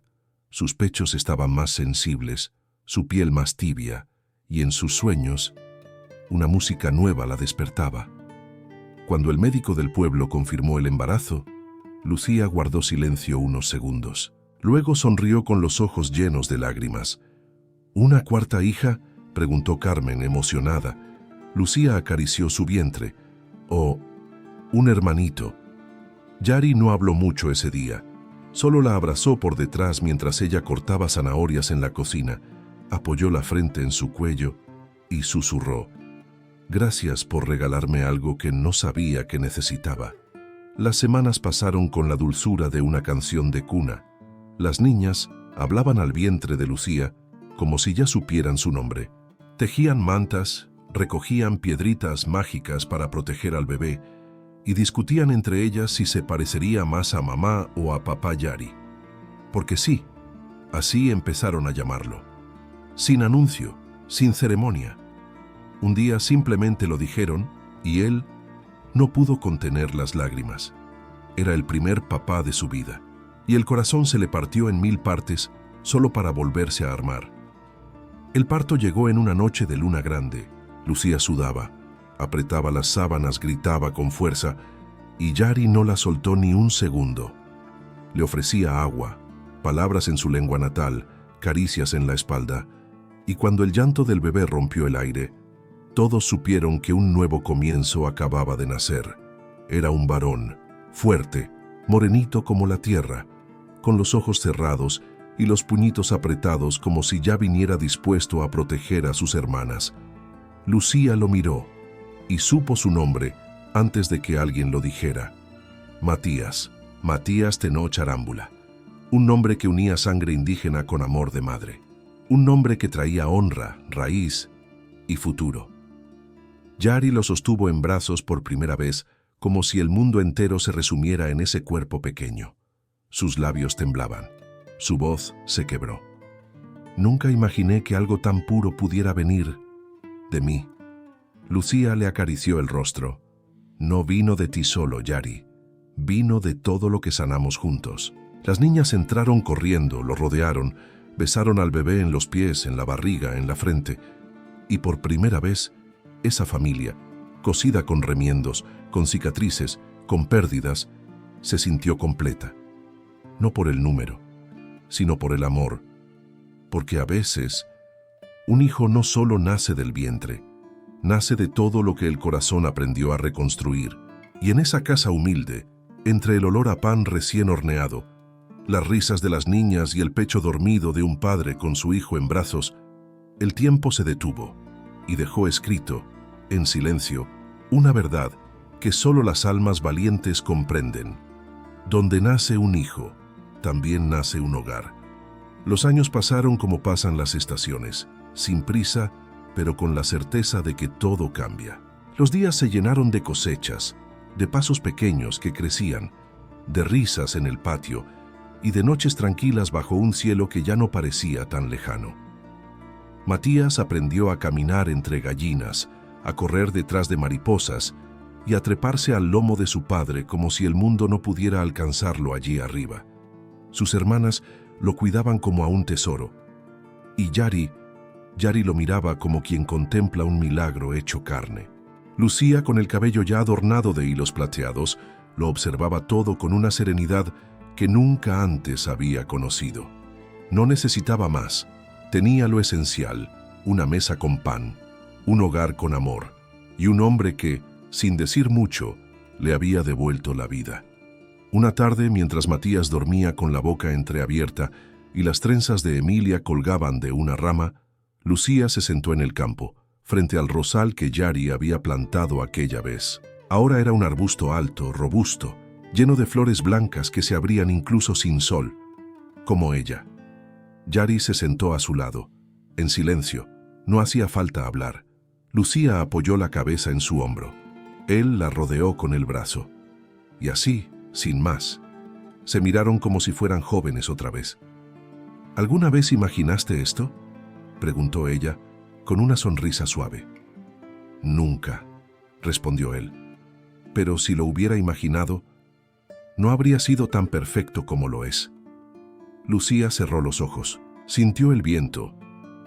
Sus pechos estaban más sensibles, su piel más tibia, y en sus sueños, una música nueva la despertaba. Cuando el médico del pueblo confirmó el embarazo, Lucía guardó silencio unos segundos. Luego sonrió con los ojos llenos de lágrimas. ¿Una cuarta hija?, preguntó Carmen, emocionada. Lucía acarició su vientre. «Oh, un hermanito». Yari no habló mucho ese día. Solo la abrazó por detrás mientras ella cortaba zanahorias en la cocina, apoyó la frente en su cuello y susurró: «Gracias por regalarme algo que no sabía que necesitaba». Las semanas pasaron con la dulzura de una canción de cuna. Las niñas hablaban al vientre de Lucía como si ya supieran su nombre. Tejían mantas, recogían piedritas mágicas para proteger al bebé y discutían entre ellas si se parecería más a mamá o a papá Yari. Porque sí, así empezaron a llamarlo. Sin anuncio, sin ceremonia. Un día simplemente lo dijeron y él no pudo contener las lágrimas. Era el primer papá de su vida y el corazón se le partió en 1000 partes solo para volverse a armar. El parto llegó en una noche de luna grande. Lucía sudaba, apretaba las sábanas, gritaba con fuerza y Yari no la soltó ni un segundo. Le ofrecía agua, palabras en su lengua natal, caricias en la espalda, y cuando el llanto del bebé rompió el aire, todos supieron que un nuevo comienzo acababa de nacer. Era un varón, fuerte, morenito como la tierra, con los ojos cerrados y los puñitos apretados como si ya viniera dispuesto a proteger a sus hermanas. Lucía lo miró y supo su nombre antes de que alguien lo dijera. Matías, Matías Tenoch Arámbula. Un nombre que unía sangre indígena con amor de madre. Un nombre que traía honra, raíz y futuro. Yari lo sostuvo en brazos por primera vez, como si el mundo entero se resumiera en ese cuerpo pequeño. Sus labios temblaban. Su voz se quebró. Nunca imaginé que algo tan puro pudiera venir de mí. Lucía le acarició el rostro. No vino de ti solo, Yari. Vino de todo lo que sanamos juntos. Las niñas entraron corriendo, lo rodearon, besaron al bebé en los pies, en la barriga, en la frente. Y por primera vez, esa familia, cosida con remiendos, con cicatrices, con pérdidas, se sintió completa. No por el número, sino por el amor. Porque a veces, un hijo no solo nace del vientre, nace de todo lo que el corazón aprendió a reconstruir. Y en esa casa humilde, entre el olor a pan recién horneado, las risas de las niñas y el pecho dormido de un padre con su hijo en brazos, el tiempo se detuvo y dejó escrito, en silencio, una verdad que solo las almas valientes comprenden. Donde nace un hijo, también nace un hogar. Los años pasaron como pasan las estaciones, sin prisa, pero con la certeza de que todo cambia. Los días se llenaron de cosechas, de pasos pequeños que crecían, de risas en el patio y de noches tranquilas bajo un cielo que ya no parecía tan lejano. Matías aprendió a caminar entre gallinas, a correr detrás de mariposas y a treparse al lomo de su padre como si el mundo no pudiera alcanzarlo allí arriba. Sus hermanas lo cuidaban como a un tesoro. Y Yari lo miraba como quien contempla un milagro hecho carne. Lucía, con el cabello ya adornado de hilos plateados, lo observaba todo con una serenidad que nunca antes había conocido. No necesitaba más. Tenía lo esencial, una mesa con pan, un hogar con amor y un hombre que, sin decir mucho, le había devuelto la vida. Una tarde, mientras Matías dormía con la boca entreabierta y las trenzas de Emilia colgaban de una rama, Lucía se sentó en el campo, frente al rosal que Yari había plantado aquella vez. Ahora era un arbusto alto, robusto, lleno de flores blancas que se abrían incluso sin sol, como ella. Yari se sentó a su lado, en silencio. No hacía falta hablar. Lucía apoyó la cabeza en su hombro. Él la rodeó con el brazo. Y así, sin más, se miraron como si fueran jóvenes otra vez. ¿Alguna vez imaginaste esto?, preguntó ella, con una sonrisa suave. Nunca, respondió él. Pero si lo hubiera imaginado, no habría sido tan perfecto como lo es. Lucía cerró los ojos. Sintió el viento,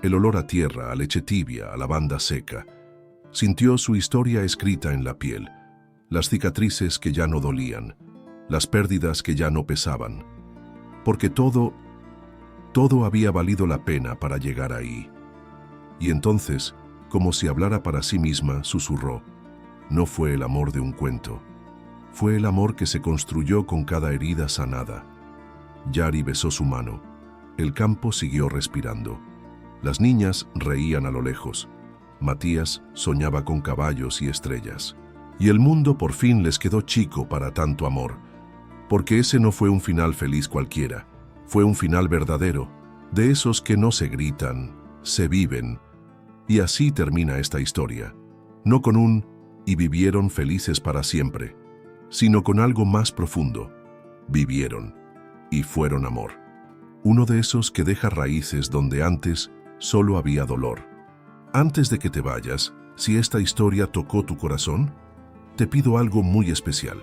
el olor a tierra, a leche tibia, a lavanda seca. Sintió su historia escrita en la piel, las cicatrices que ya no dolían, las pérdidas que ya no pesaban. Porque todo había valido la pena para llegar ahí. Y entonces, como si hablara para sí misma, susurró: no fue el amor de un cuento, fue el amor que se construyó con cada herida sanada. Yari besó su mano. El campo siguió respirando. Las niñas reían a lo lejos. Matías soñaba con caballos y estrellas. Y el mundo por fin les quedó chico para tanto amor, porque ese no fue un final feliz cualquiera, fue un final verdadero, de esos que no se gritan, se viven. Y así termina esta historia, no con un "y vivieron felices para siempre", sino con algo más profundo. Vivieron y fueron amor. Uno de esos que deja raíces donde antes solo había dolor. Antes de que te vayas, si esta historia tocó tu corazón, te pido algo muy especial.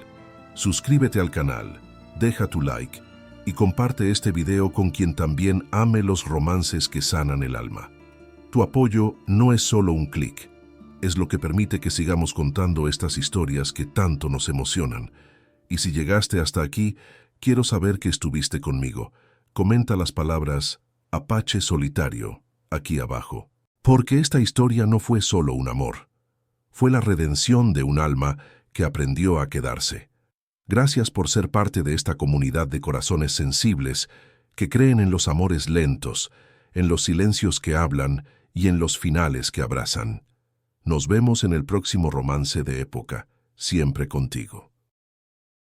Suscríbete al canal, deja tu like y comparte este video con quien también ame los romances que sanan el alma. Tu apoyo no es solo un clic, es lo que permite que sigamos contando estas historias que tanto nos emocionan. Y si llegaste hasta aquí, quiero saber que estuviste conmigo. Comenta las palabras "Apache Solitario" aquí abajo. Porque esta historia no fue solo un amor. Fue la redención de un alma que aprendió a quedarse. Gracias por ser parte de esta comunidad de corazones sensibles que creen en los amores lentos, en los silencios que hablan y en los finales que abrazan. Nos vemos en el próximo romance de época, siempre contigo.